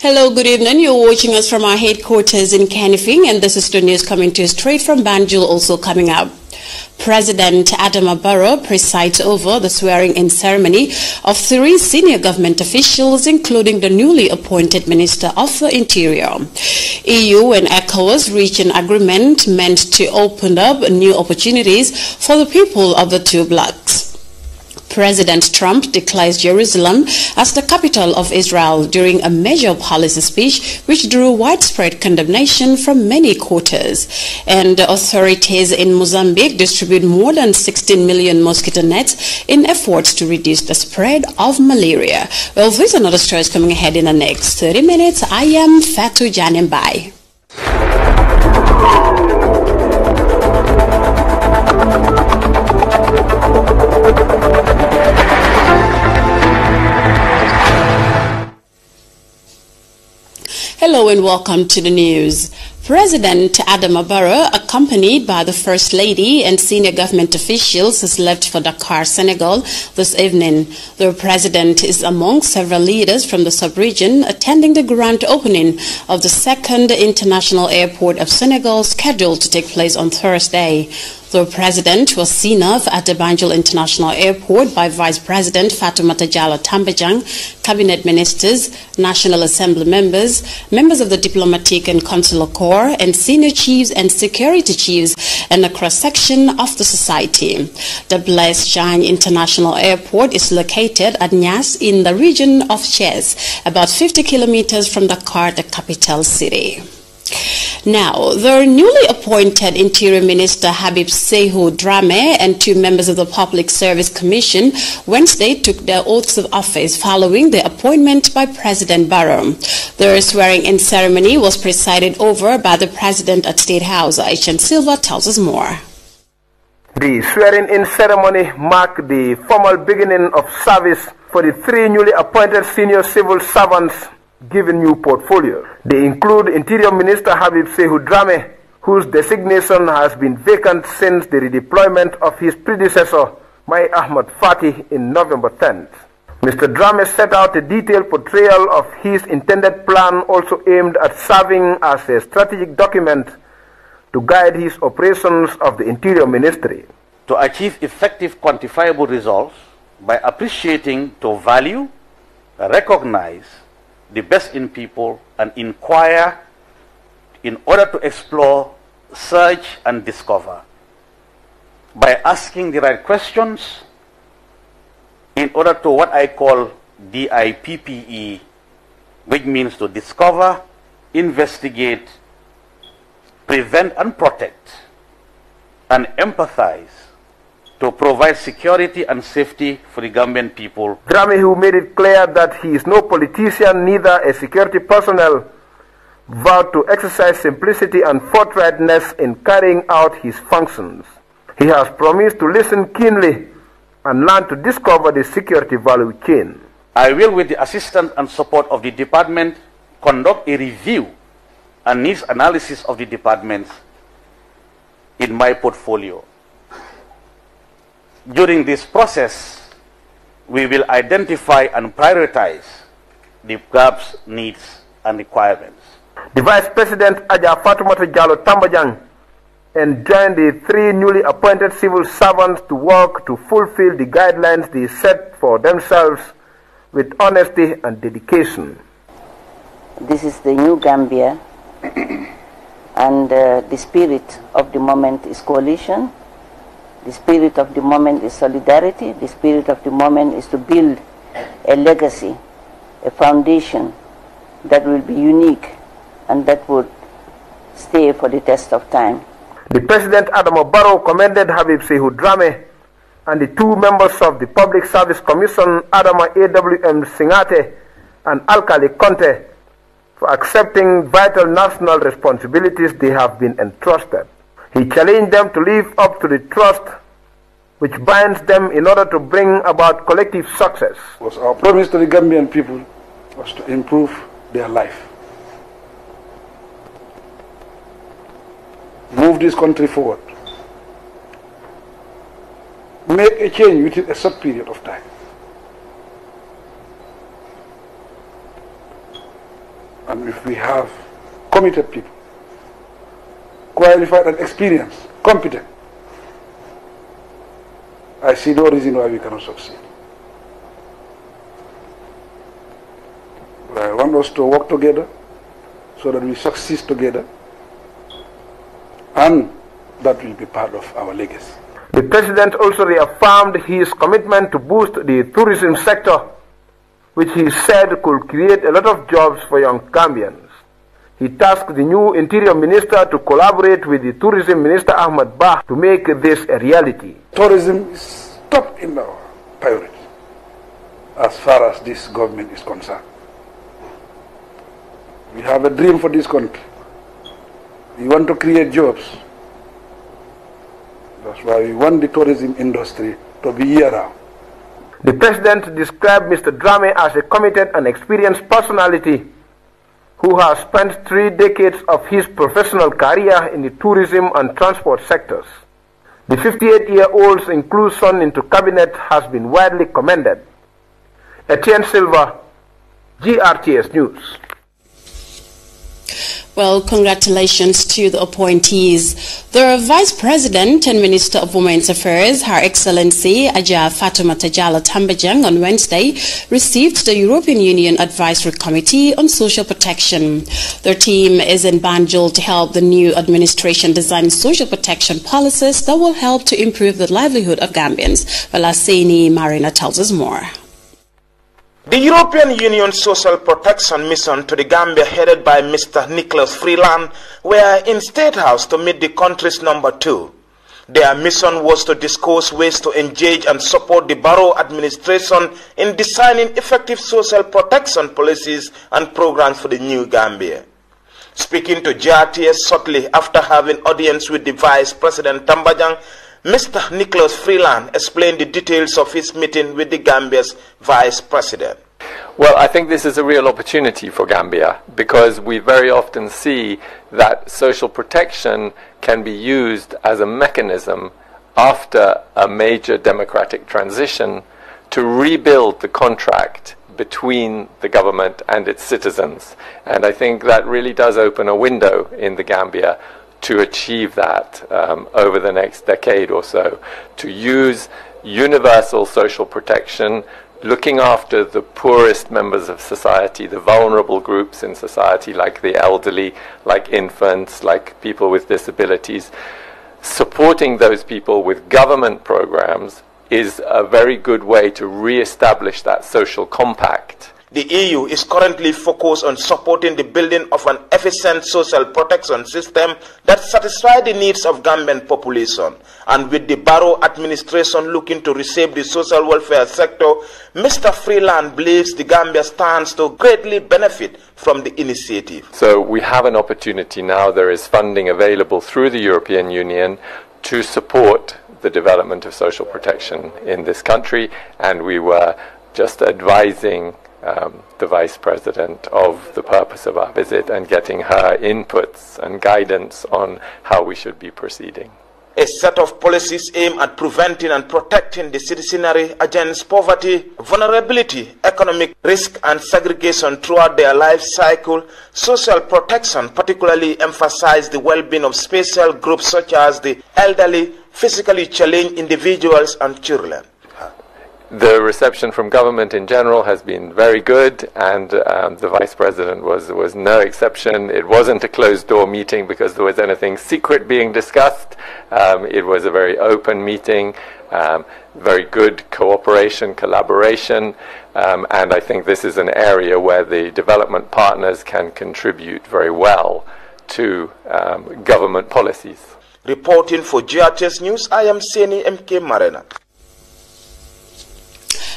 Hello, good evening. You're watching us from our headquarters in Kanifing, and this is the news coming to you straight from Banjul. Also coming up, President Adama Barrow presides over the swearing-in ceremony of 3 senior government officials, including the newly appointed Minister of the Interior. EU and ECOWAS reach an agreement meant to open up new opportunities for the people of the two blocs. President Trump declares Jerusalem as the capital of Israel during a major policy speech which drew widespread condemnation from many quarters. And authorities in Mozambique distribute more than 16 million mosquito nets in efforts to reduce the spread of malaria. Well, these and other stories coming ahead in the next 30 minutes. I am Fatu Janembai. Hello and welcome to the news. President Adama Barrow, accompanied by the First Lady and senior government officials, has left for Dakar, Senegal this evening. The president is among several leaders from the sub-region attending the grand opening of the second international airport of Senegal, scheduled to take place on Thursday. The president was seen off at the Banjul International Airport by Vice President Fatoumata Jallow Tambajang, cabinet ministers, National Assembly members, members of the diplomatic and consular corps, and senior chiefs and security chiefs, and a cross-section of the society. The Blaise Diagne International Airport is located at Niasse in the region of Thiès, about 50 kilometers from Dakar, the capital city. Now, the newly appointed Interior Minister Habib Sehu Dramé and 2 members of the Public Service Commission Wednesday took their oaths of office following their appointment by President Barrow. The swearing-in ceremony was presided over by the President at State House. Aishan Silva tells us more. The swearing-in ceremony marked the formal beginning of service for the 3 newly appointed senior civil servants given new portfolio. They include Interior Minister Habib Sehu Dramé, whose designation has been vacant since the redeployment of his predecessor, Mai Ahmad Fatih, in November 10th. Mr. Dramé set out a detailed portrayal of his intended plan, also aimed at serving as a strategic document to guide his operations of the Interior Ministry. To achieve effective quantifiable results by appreciating to value, recognize the best in people, and inquire in order to explore, search, and discover. By asking the right questions in order to what I call DIPPE, which means to discover, investigate, prevent and protect, and empathize, to provide security and safety for the Gambian people. Dramé, who made it clear that he is no politician, neither a security personnel, vowed to exercise simplicity and forthrightness in carrying out his functions. He has promised to listen keenly and learn to discover the security value chain. I will, with the assistance and support of the department, conduct a review and needs analysis of the departments in my portfolio. During this process, we will identify and prioritize the gaps, needs, and requirements. The Vice President Aja Fatoumata Jallow Tambajang enjoined the 3 newly appointed civil servants to work to fulfill the guidelines they set for themselves with honesty and dedication. This is the new Gambia, and the spirit of the moment is coalition. The spirit of the moment is solidarity. The spirit of the moment is to build a legacy, a foundation that will be unique and that would stay for the test of time. The President Adama Barrow commended Habib Sehu Dramé and the 2 members of the Public Service Commission, Adama AWM Singate and Alkali Conte, for accepting vital national responsibilities they have been entrusted. He challenged them to live up to the trust which binds them in order to bring about collective success. Our promise to the Gambian people was to improve their life, move this country forward, make a change within a short period of time. And if we have committed people, qualified and experienced, competent, I see no reason why we cannot succeed. But I want us to work together so that we succeed together, and that will be part of our legacy. The President also reaffirmed his commitment to boost the tourism sector, which he said could create a lot of jobs for young Gambians. He tasked the new Interior Minister to collaborate with the Tourism Minister Ahmad Bah to make this a reality. Tourism is top in our priority as far as this government is concerned. We have a dream for this country. We want to create jobs. That's why we want the tourism industry to be year-round. The President described Mr. Drame as a committed and experienced personality who has spent 3 decades of his professional career in the tourism and transport sectors. The 58-year-old's inclusion into cabinet has been widely commended. Etienne Silva, GRTS News. Well, congratulations to the appointees. The Vice President and Minister of Women's Affairs, Her Excellency Aja Fatoumata Jallow Tambajang, on Wednesday received the European Union Advisory Committee on Social Protection. Their team is in Banjul to help the new administration design social protection policies that will help to improve the livelihood of Gambians. Valasini Marina tells us more. The European Union Social Protection Mission to the Gambia, headed by Mr. Nicholas Freeland, were in State House to meet the country's number 2. Their mission was to discuss ways to engage and support the Barrow administration in designing effective social protection policies and programs for the new Gambia. Speaking to GRTS shortly after having audience with the Vice President Tambajang, Mr. Nicholas Freeland explained the details of his meeting with the Gambia's Vice President. Well, I think this is a real opportunity for Gambia because we very often see that social protection can be used as a mechanism after a major democratic transition to rebuild the contract between the government and its citizens. And I think that really does open a window in the Gambia to achieve that over the next decade or so, to use universal social protection, looking after the poorest members of society, the vulnerable groups in society, like the elderly, like infants, like people with disabilities. Supporting those people with government programs is a very good way to re-establish that social compact. The EU is currently focused on supporting the building of an efficient social protection system that satisfies the needs of Gambian population. And with the Barrow administration looking to reshape the social welfare sector, Mr. Freeland believes the Gambia stands to greatly benefit from the initiative. So we have an opportunity now. There is funding available through the European Union to support the development of social protection in this country, and we were just advising the Vice President of the purpose of our visit and getting her inputs and guidance on how we should be proceeding. A set of policies aimed at preventing and protecting the citizenry against poverty, vulnerability, economic risk and segregation throughout their life cycle. Social protection particularly emphasizes the well-being of special groups such as the elderly, physically challenged individuals and children. The reception from government in general has been very good, and the Vice President was no exception. It wasn't a closed-door meeting because there was anything secret being discussed. It was a very open meeting, very good cooperation, collaboration, and I think this is an area where the development partners can contribute very well to government policies. Reporting for GRTS News, I am Seni MK Marena.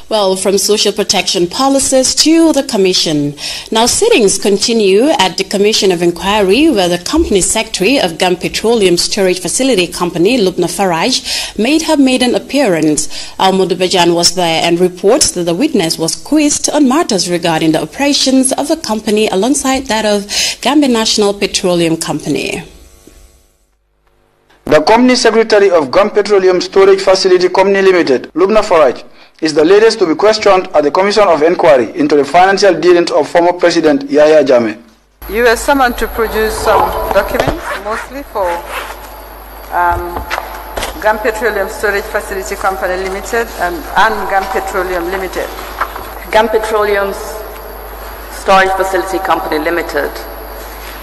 Well, from social protection policies to the Commission. Now, sittings continue at the Commission of Inquiry, where the company secretary of Gam Petroleum Storage Facility Company, Lubna Faraj, made her maiden appearance. Al-Mudubajan was there and reports that the witness was quizzed on matters regarding the operations of the company alongside that of Gambia National Petroleum Company. The company secretary of Gam Petroleum Storage Facility Company Limited, Lubna Faraj, is the latest to be questioned at the Commission of Inquiry into the financial dealings of former President Yahya Jammeh. You were summoned to produce some documents, mostly for GAM Petroleum Storage Facility Company Limited and GAM Petroleum Limited. GAM Petroleum's Storage Facility Company Limited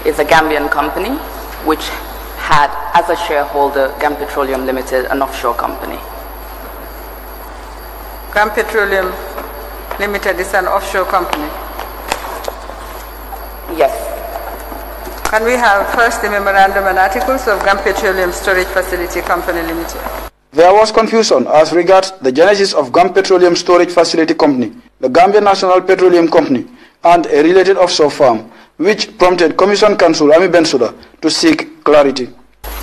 is a Gambian company which had as a shareholder GAM Petroleum Limited, an offshore company. GAM Petroleum Limited is an offshore company? Yes. Can we have first the memorandum and articles of GAM Petroleum Storage Facility Company Limited? There was confusion as regards the genesis of GAM Petroleum Storage Facility Company, the Gambia National Petroleum Company, and a related offshore firm, which prompted Commission Counsel Ami Bensouda to seek clarity.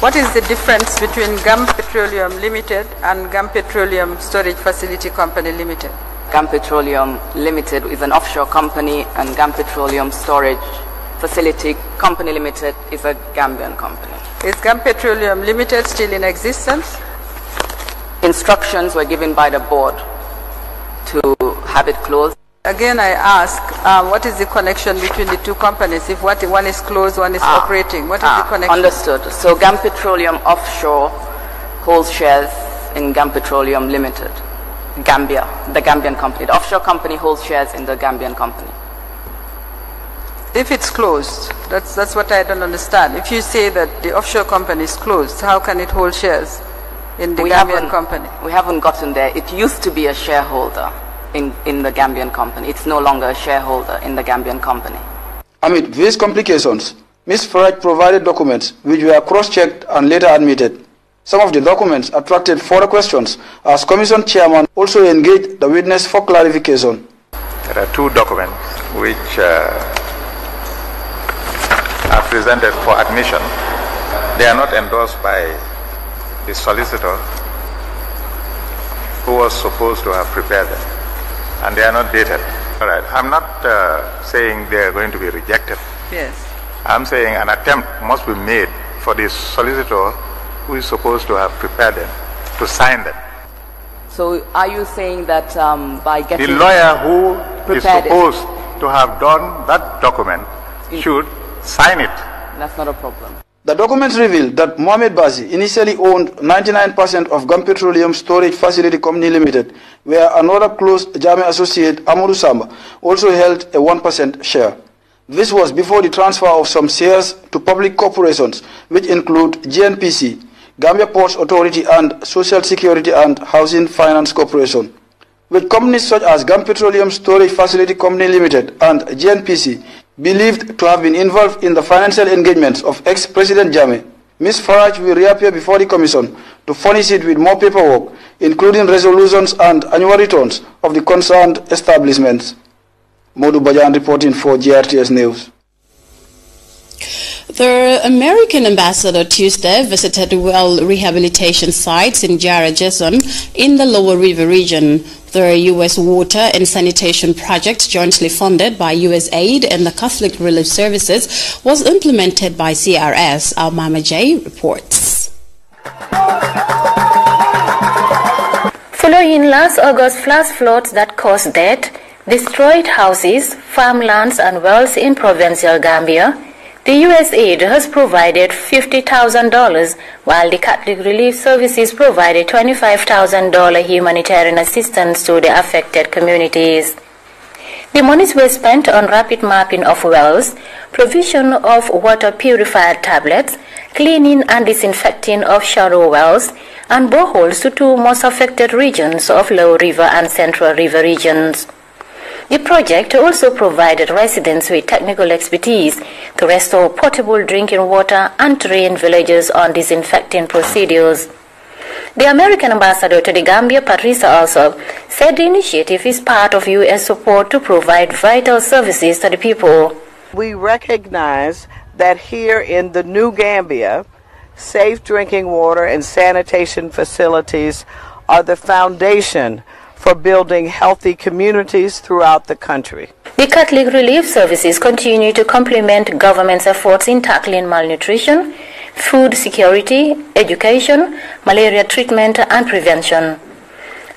What is the difference between GAM Petroleum Limited and GAM Petroleum Storage Facility Company Limited? GAM Petroleum Limited is an offshore company, and GAM Petroleum Storage Facility Company Limited is a Gambian company. Is GAM Petroleum Limited still in existence? Instructions were given by the board to have it closed. Again, I ask, what is the connection between the two companies? If one is closed, one is operating, what is the connection? Understood. So GAM Petroleum Offshore holds shares in GAM Petroleum Limited, Gambia, the Gambian company. The offshore company holds shares in the Gambian company. If it's closed, that's what I don't understand. If you say that the offshore company is closed, how can it hold shares in the Gambian company? We haven't gotten there. It used to be a shareholder in the Gambian company. It's no longer a shareholder in the Gambian company. Amid these complications, Ms. Farage provided documents which were cross-checked and later admitted. Some of the documents attracted further questions as Commission Chairman also engaged the witness for clarification. There are two documents which are presented for admission. They are not endorsed by the solicitor who was supposed to have prepared them, and they are not dated. All right. I'm not saying they are going to be rejected. Yes. I'm saying an attempt must be made for the solicitor who is supposed to have prepared them to sign them. So are you saying that by getting the lawyer who is supposed to have done that document should sign it? That's not a problem. The documents revealed that Mohamed Bazi initially owned 99% of GAM Petroleum Storage Facility Company Limited, where another close Jame associate, Amadou Samba, also held a 1% share. This was before the transfer of some shares to public corporations, which include GNPC, Gambia Ports Authority, and Social Security and Housing Finance Corporation. With companies such as GAM Petroleum Storage Facility Company Limited and GNPC believed to have been involved in the financial engagements of ex-President Jammeh, Ms. Farage will reappear before the Commission to furnish it with more paperwork, including resolutions and annual returns of the concerned establishments. Modu Bajan reporting for GRTS News. The American ambassador Tuesday visited well rehabilitation sites in GRTS in the Lower River region. The U.S. Water and Sanitation Project, jointly funded by USAID and the Catholic Relief Services, was implemented by CRS. Our Mama J reports. Following last August's flash floods that caused death, destroyed houses, farmlands and wells in provincial Gambia, the USAID has provided $50,000, while the Catholic Relief Services provided $25,000 humanitarian assistance to the affected communities. The monies were spent on rapid mapping of wells, provision of water purified tablets, cleaning and disinfecting of shallow wells, and boreholes to two most affected regions of Low River and Central River regions. The project also provided residents with technical expertise to restore potable drinking water and train villagers on disinfecting procedures. The American ambassador to the Gambia, Patricia Alsop, said the initiative is part of U.S. support to provide vital services to the people. We recognize that here in the New Gambia, safe drinking water and sanitation facilities are the foundation for building healthy communities throughout the country. The Catholic Relief Services continue to complement government's efforts in tackling malnutrition, food security, education, malaria treatment and prevention.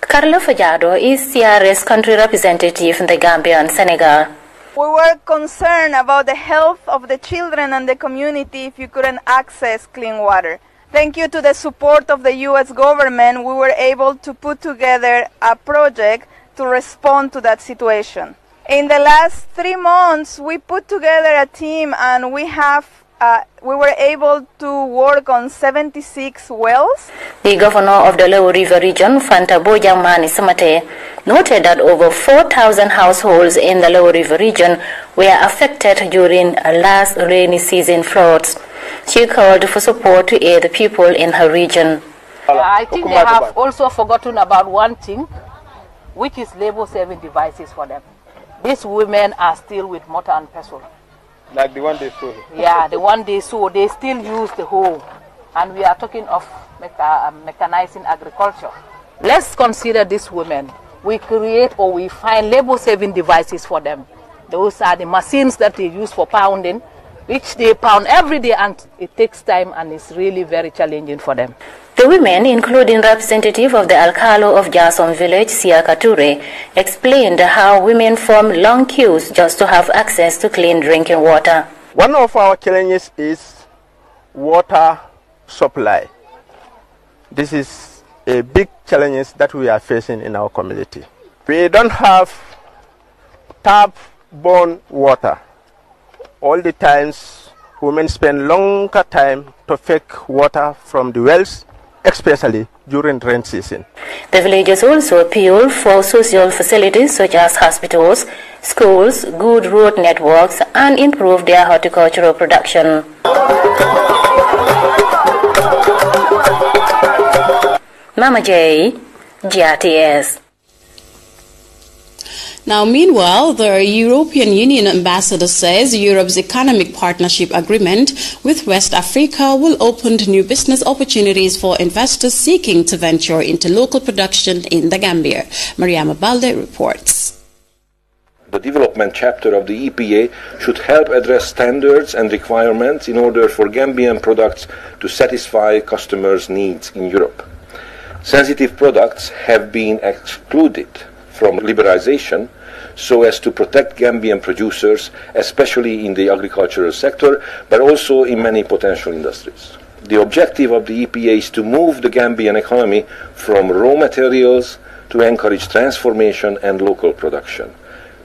Carla Fajado is CRS country representative in the Gambia and Senegal. We were concerned about the health of the children and the community if you couldn't access clean water. Thank you to the support of the U.S. government, we were able to put together a project to respond to that situation. In the last 3 months, we put together a team and we were able to work on 76 wells. The governor of the Lower River region, Fanta Bojangmani Samate, noted that over 4,000 households in the Lower River region were affected during last rainy season floods. She called for support to aid the people in her region. I think they have also forgotten about one thing, which is labor-saving devices for them. These women are still with mortar and pestle. Like the one they sew? Yeah, the one they sew, they still use the hoe. And we are talking of mechanizing agriculture. Let's consider these women. We create or we find labor-saving devices for them. Those are the machines that they use for pounding, which they pound every day, and it takes time and it's really very challenging for them. The women, including representative of the Alcalo of Jason village, Siaka Ture, explained how women form long queues just to have access to clean drinking water. One of our challenges is water supply. This is a big challenge that we are facing in our community. We don't have tap-borne water. All the times, women spend longer time to fetch water from the wells, especially during rain season. The villagers also appeal for social facilities such as hospitals, schools, good road networks, and improve their horticultural production. Mama J, GRTS. Now, meanwhile, the European Union ambassador says Europe's economic partnership agreement with West Africa will open new business opportunities for investors seeking to venture into local production in the Gambia. Mariama Balde reports. The development chapter of the EPA should help address standards and requirements in order for Gambian products to satisfy customers' needs in Europe. Sensitive products have been excluded from liberalization so as to protect Gambian producers, especially in the agricultural sector, but also in many potential industries. The objective of the EPA is to move the Gambian economy from raw materials to encourage transformation and local production.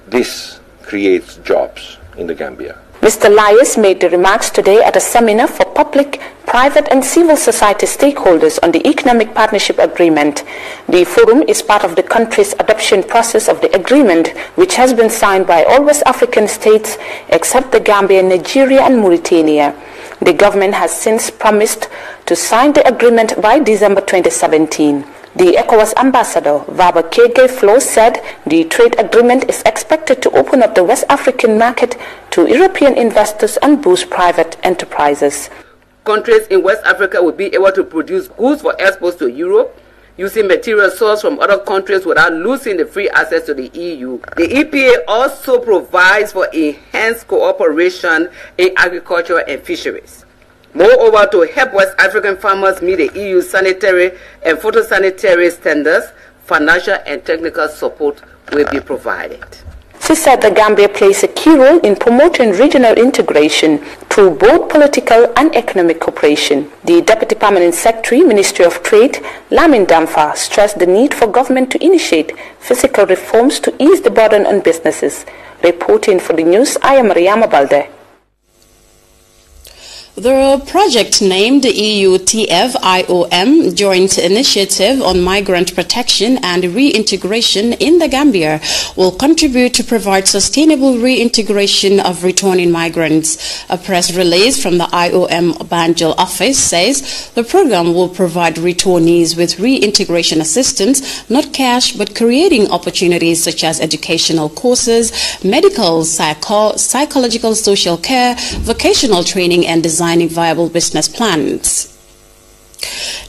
This creates jobs in the Gambia. Mr. Lyas made the remarks today at a seminar for public, private and civil society stakeholders on the Economic Partnership Agreement. The forum is part of the country's adoption process of the agreement, which has been signed by all West African states except the Gambia, Nigeria and Mauritania. The government has since promised to sign the agreement by December 2017. The ECOWAS ambassador, Vaba Kege Flo, said the trade agreement is expected to open up the West African market to European investors and boost private enterprises. Countries in West Africa will be able to produce goods for export to Europe using material sourced from other countries without losing the free access to the EU. The EPA also provides for enhanced cooperation in agriculture and fisheries. Moreover, to help West African farmers meet the EU sanitary and phytosanitary standards, financial and technical support will be provided. She said the Gambia plays a key role in promoting regional integration through both political and economic cooperation. The Deputy Permanent Secretary, Ministry of Trade, Lamin Damfa, stressed the need for government to initiate physical reforms to ease the burden on businesses. Reporting for the news, I am Mariama Balde. The project named EUTF IOM Joint Initiative on Migrant Protection and Reintegration in the Gambia will contribute to provide sustainable reintegration of returning migrants. A press release from the IOM Banjul office says the program will provide returnees with reintegration assistance, not cash, but creating opportunities such as educational courses, medical, psychological, social care, vocational training, and designing viable business plans.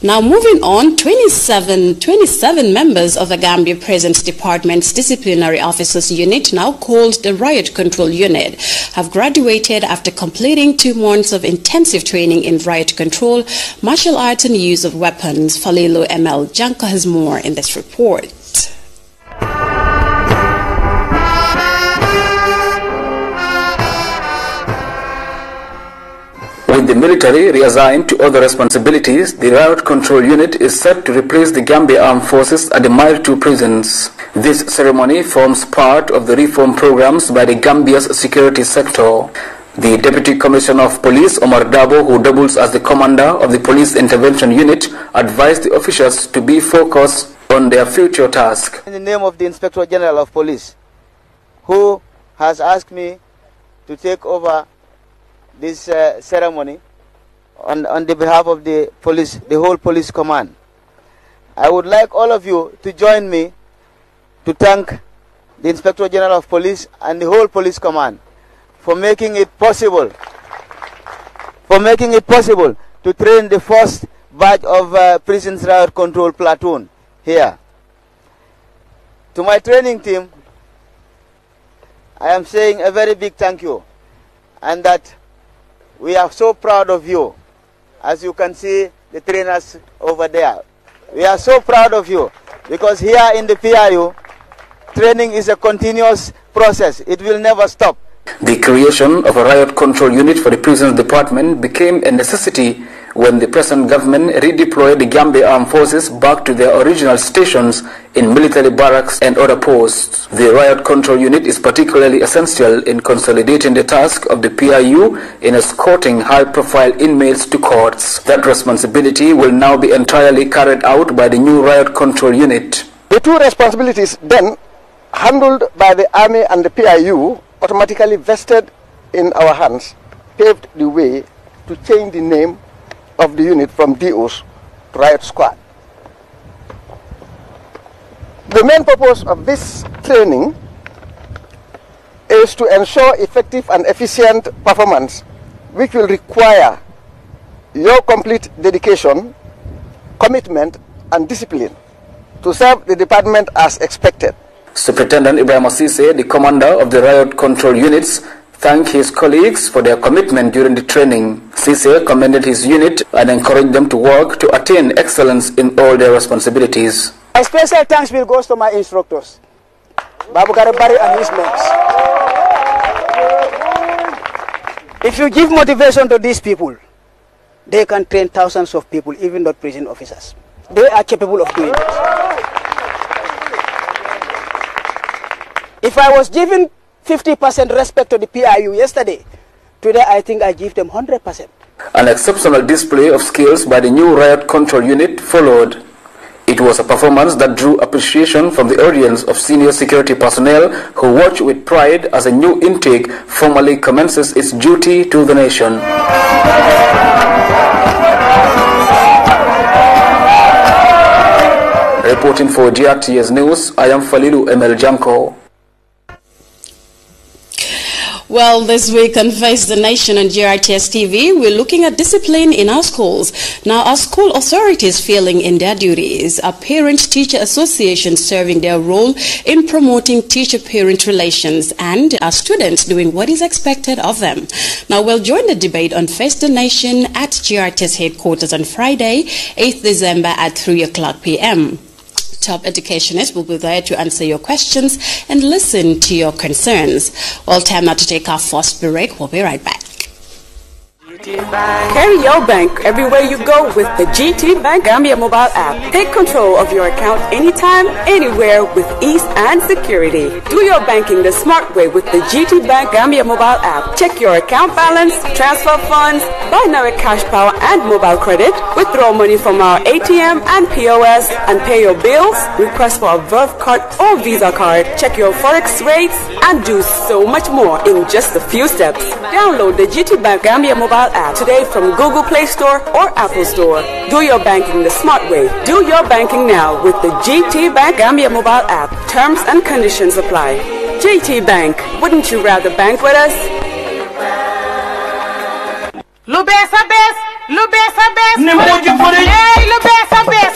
Now moving on, 27 members of the Gambia Presence Department's Disciplinary Officers Unit, now called the Riot Control Unit, have graduated after completing 2 months of intensive training in riot control, martial arts and use of weapons. Falilo ML Janka has more in this report. With the military reassigned to other responsibilities, the Riot Control Unit is set to replace the Gambia Armed Forces at the Mile 2 prisons. This ceremony forms part of the reform programs by the Gambia's security sector. The Deputy Commissioner of Police, Omar Dabo, who doubles as the commander of the Police Intervention Unit, advised the officials to be focused on their future task. In the name of the Inspector General of Police, who has asked me to take over this ceremony on the behalf of the police, the whole police command, I would like all of you to join me to thank the Inspector General of Police and the whole police command for making it possible to train the first batch of prisons riot control platoon here. To my training team, I am saying a very big thank you, and that we are so proud of you. As you can see, the trainers over there, we are so proud of you, because here in the PRU, training is a continuous process. It will never stop. The creation of a riot control unit for the prisons department became a necessity when the present government redeployed the Gambia Armed Forces back to their original stations in military barracks and other posts. The riot control unit is particularly essential in consolidating the task of the PRU in escorting high-profile inmates to courts. That responsibility will now be entirely carried out by the new riot control unit. The two responsibilities then handled by the Army and the PRU automatically vested in our hands, paved the way to change the name of the unit from DOs to Riot Squad. The main purpose of this training is to ensure effective and efficient performance, which will require your complete dedication, commitment, and discipline to serve the department as expected. Superintendent Ibrahim Asise, the commander of the riot control units, thanked his colleagues for their commitment during the training. Asise commended his unit and encouraged them to work to attain excellence in all their responsibilities. A special thanks will go to my instructors, Babu Garibari and his men. If you give motivation to these people, they can train thousands of people, even not prison officers. They are capable of doing it. If I was given 50% respect to the PRU yesterday, today I think I give them 100%. An exceptional display of skills by the new riot control unit followed. It was a performance that drew appreciation from the audience of senior security personnel who watched with pride as a new intake formally commences its duty to the nation. Reporting for GRTS News, I am Falilu Emel Janko. Well, this week on Face the Nation on GRTS TV, we're looking at discipline in our schools. Now, are school authorities failing in their duties? Are parent-teacher associations serving their role in promoting teacher-parent relations? And are students doing what is expected of them? Now, we'll join the debate on Face the Nation at GRTS headquarters on Friday, 8th December at 3 o'clock p.m. Top educationists will be there to answer your questions and listen to your concerns. Well, time now to take our first break. We'll be right back. Carry your bank everywhere you go with the GT Bank Gambia mobile app. Take control of your account anytime, anywhere with ease and security. Do your banking the smart way with the GT Bank Gambia mobile app. Check your account balance, transfer funds, buy now with cash power and mobile credit, withdraw money from our ATM and POS, and pay your bills, request for a Verve card or Visa card, check your Forex rates, and do so much more in just a few steps. Download the GT Bank Gambia mobile app today from Google Play Store or Apple Store. Do your banking the smart way. Do your banking now with the GT Bank Gambia mobile app. Terms and conditions apply. GT Bank, wouldn't you rather bank with us? Lubesa bes, Nemoji for it. Hey, Lubesa bes,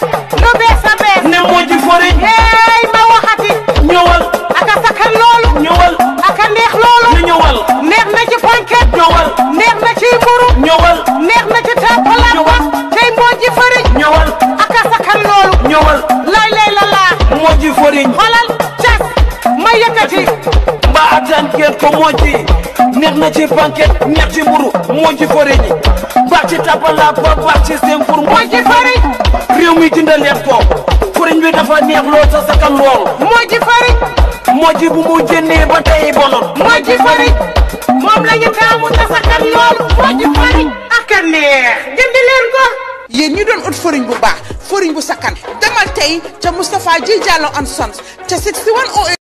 Nemoji for it. Hey, Mawahati. Nyowal. Akasaka lolo. Nyowal. Akaneh lolo. Nyowal. Neex na ci panket. Nyowal. Neex na ci buru. Nyowal. Neex na ci tapala. Nyowal. Tay moji for it. Nyowal. Akasaka lolo. Nyowal. Lay la la. Moji for it. Holal. Chas. Mayakati. Ba atan ken ko moji. Neex na ci panket, neex ci buru. moo ci fariñ baax ci tapala ba baax ci seen pour moo ci fariñ réew mi jëndal leen ko fariñ bi dafa neex lool sa sakkan lool moo ci fariñ moo ci bu mu jëndee ba tey bonul moo ci fariñ moom lañu taamu sa sakkan lool moo ci fariñ ak a neex jënd leen ko yéen ñu doon ut fariñ bu baax fariñ bu sakkan demal tey ca Moustapha Ji Diallo and Sons ca 6108